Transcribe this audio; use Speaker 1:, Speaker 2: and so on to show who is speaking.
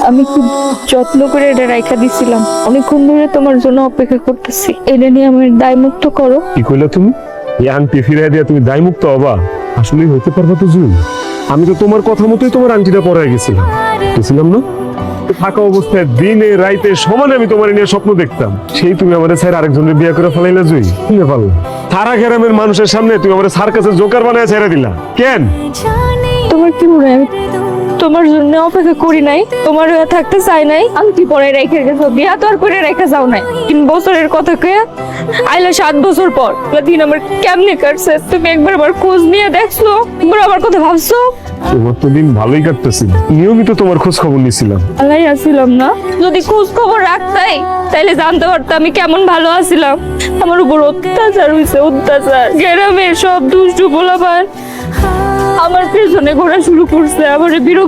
Speaker 1: আমি খুব যত্ন করে এটা রাইখা দিছিলাম, অনেকক্ষণ ধরে তোমার জন্য অপেক্ষা করতেছি। এটা নিয়ে আমার দায় মুক্ত করো।
Speaker 2: কি কইলা তুমি? এই আংটি ফিরাই দিয়া তুমি দায় মুক্ত হবা? আসলে হইতে পারবা তো জুই। আমি তো তোমার কথা মতোই তোমার আংটিটা পরাই গেছিলাম না? থাকা অবস্থায় দিনে রাইতে সমানে আমি তোমার নিয়ে স্বপ্ন দেখতাম, সেই তুমি আমাদের স্যার আরেকজনের বিয়ে করে ফেলাইলা জুই। শুনে পারলো সারা গ্রামের মানুষের সামনে তুমি আমাদের স্যার কাছে জোকার বানায় ছেড়ে দিলা কেন?
Speaker 1: তোমার কি মনে হয় তোমার জন্য অপেক্ষা করি নাই? তোমার হয়ে থাকতে চাই নাই? আংটি পরে রেখে গেছো, বিয়া তো আর করে রেখে যাও নাই। 3 বছরের কথা কে আইলা 7 বছর পর দিন আমার কেমনে কাটছে? তুমি একবার আমার খোঁজ নিয়ে দেখছো? একবার আমার কথা ভাবছো?
Speaker 2: তোমার তো দিন ভালোই কাটতেছিল, নিয়মিত তোমার খোঁজ খবর নিছিলাম।
Speaker 1: ভালোই আছিলাম না? যদি খোঁজ খবর রাখতাই তাইলে জানতে পারতাম আমি কেমন ভালো আছিলাম। আমার উপর অত্যাচার হয়েছে, অত্যাচার। গ্রামের সব দুষ্টু পোলাপান আমার পেছনে ঘোরা শুরু করছে, আমার বিরক্ত